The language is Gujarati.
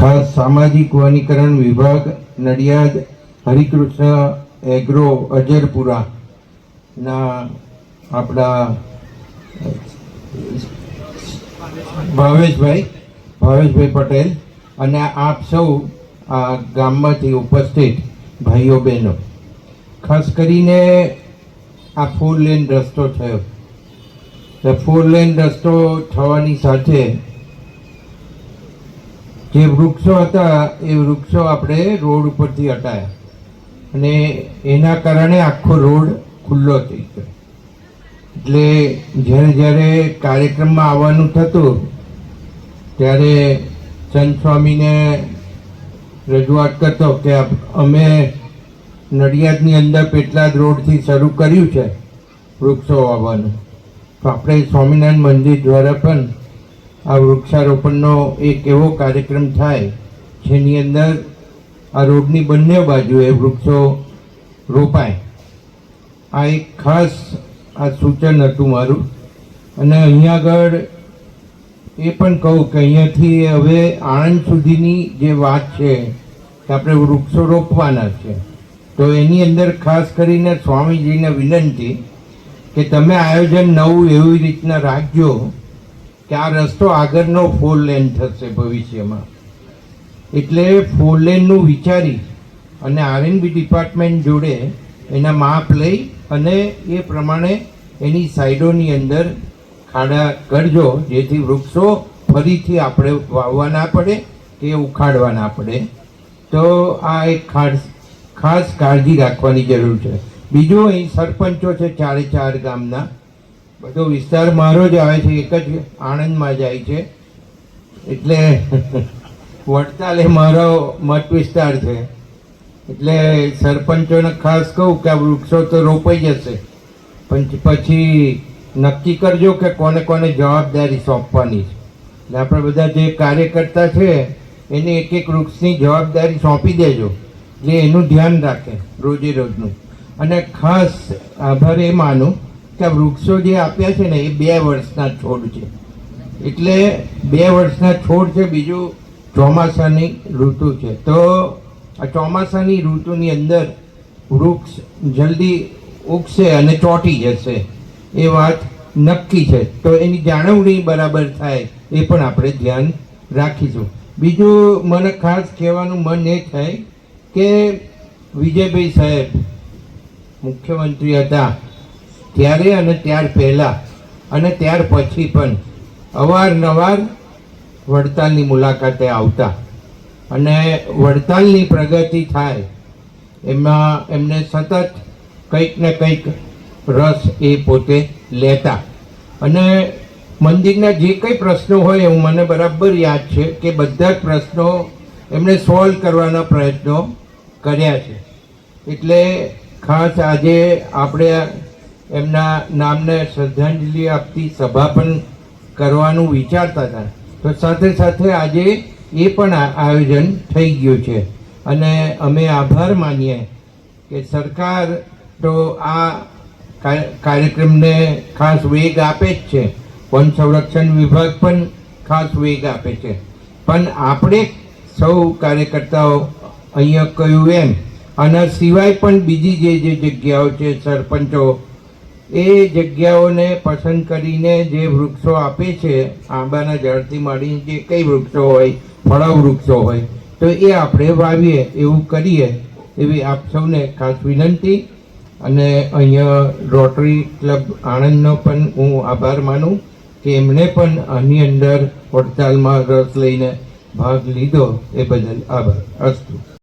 ખાસ સામાજિક વનીકરણ વિભાગ નડિયાદ હરિકૃષ્ણ એગ્રો અજરપુરા ના આપણા ભાવેશભાઈ પટેલ અને આપ સૌ આ ગામમાંથી ઉપસ્થિત ભાઈઓ બહેનો, ખાસ કરીને આ 4 લેન રસ્તો થયો. 4 લેન રસ્તો થવાની સાથે જે વૃક્ષો હતા એ વૃક્ષો આપણે રોડ ઉપરથી હટાયા અને એના કારણે આખો રોડ ખુલ્લો થઈ ગયો. એટલે જ્યારે કાર્યક્રમમાં આવવાનું થતું ત્યારે સંત સ્વામીને રજૂઆત કરતો કે અમે નડિયાદની અંદર પેટલાદ રોડથી શરૂ કર્યું છે વૃક્ષો વાવવાનું, તો આપણે સ્વામિનારાયણ મંદિર દ્વારા પણ આ વૃક્ષારોપણનો એક એવો કાર્યક્રમ થાય જેની અંદર આ રોડની બંને બાજુએ વૃક્ષો રોપાય. આ એક ખાસ આ સૂચન હતું મારું. અને અહીંયા આગળ એ પણ કહું કે અહીંયાથી હવે આણંદ સુધીની જે વાત છે કે આપણે વૃક્ષો રોપવાના છે, તો એની અંદર ખાસ કરીને સ્વામીજીને વિનંતી કે તમે આયોજન નવું એવી રીતના રાખજો કે આ રસ્તો આગળનો 4 લેન થશે ભવિષ્યમાં. એટલે 4 લેનનું વિચારી અને આરએનબી ડિપાર્ટમેન્ટ જોડે એના માપ લઈ અને એ પ્રમાણે એની સાઈડોની અંદર ખાડા કરજો, જેથી વૃક્ષો ફરીથી આપણે વાવવા ના પડે કે ઉખાડવા ના પડે. તો આ એક ખાસ કાળજી રાખવાની જરૂર છે. બીજું, અહીં સરપંચો છે 4 ગામના, બધો વિસ્તાર મારો જ આવે છે, એક જ આણંદમાં જાય છે. એટલે વડતાલ એ મારો મત વિસ્તાર છે. એટલે સરપંચોને ખાસ કહું કે આ વૃક્ષો તો રોપાઈ જશે, પણ પછી નક્કી કરજો કે કોને કોને જવાબદારી સોંપવાની છે. એટલે આપણે બધા જે કાર્યકર્તા છે એને એક વૃક્ષની જવાબદારી સોંપી દેજો, એટલે એનું ધ્યાન રાખે રોજે રોજનું. અને ખાસ આભાર એ માનું કે આ વૃક્ષો જે આપ્યા છે ને એ 2 વર્ષના છોડ છે. એટલે 2 વર્ષના છોડ છે. બીજું, ચોમાસાની ઋતુ છે, તો આ ચોમાસાની ઋતુની અંદર વૃક્ષ જલ્દી ઉગશે અને ચોંટી જશે, એ વાત નક્કી છે. તો એની જાળવણી બરાબર થાય એ પણ આપણે ધ્યાન રાખીશું. બીજું, મને ખાસ કહેવાનું મન એ થાય કે વિજયભાઈ સાહેબ મુખ્યમંત્રી હતા ત્યારે અને ત્યાર પહેલાં અને ત્યાર પછી પણ અવારનવાર વડતાલની મુલાકાતે આવતા અને વડતાલની પ્રગતિ થાય એમાં એમને સતત કંઈક ને કંઈક રસ એ પોતે લેતા. અને મંદિરના જે કંઈ પ્રશ્નો હોય એવું મને બરાબર યાદ છે કે બધા જ પ્રશ્નો એમણે સોલ્વ કરવાના પ્રયત્નો કર્યા છે. એટલે ખાસ આજે આપણે એમના નામને શ્રદ્ધાંજલિ આપતી સભા પણ કરવાનું વિચારતા હતા, તો સાથે સાથે આજે એ પણ આયોજન થઈ ગયું છે. અને અમે આભાર માનીએ કે સરકાર તો આ કાર્યક્રમને ખાસ વેગ આપે જ છે, વન સંરક્ષણ વિભાગ પણ ખાસ વેગ આપે છે, પણ આપણે સૌ કાર્યકર્તાઓ અહીંયા કહ્યું એમ આના સિવાય પણ બીજી જે જગ્યાઓ છે, સરપંચો એ જગ્યાઓને પસંદ કરીને જે વૃક્ષો આપે છે, આંબાના ઝાડથી માંડીને જે કંઈ વૃક્ષો હોય, ફળાઉ વૃક્ષો હોય, તો એ આપણે વાવીએ, એવું કરીએ એવી આપ સૌને ખાસ વિનંતી. અને અહીંયા રોટરી ક્લબ આણંદનો પણ હું આભાર માનું કે એમણે પણ આની અંદર વડતાલમાં રસ લઈને ભાગ લીધો, એ બદલ આભાર. અસ્તુ.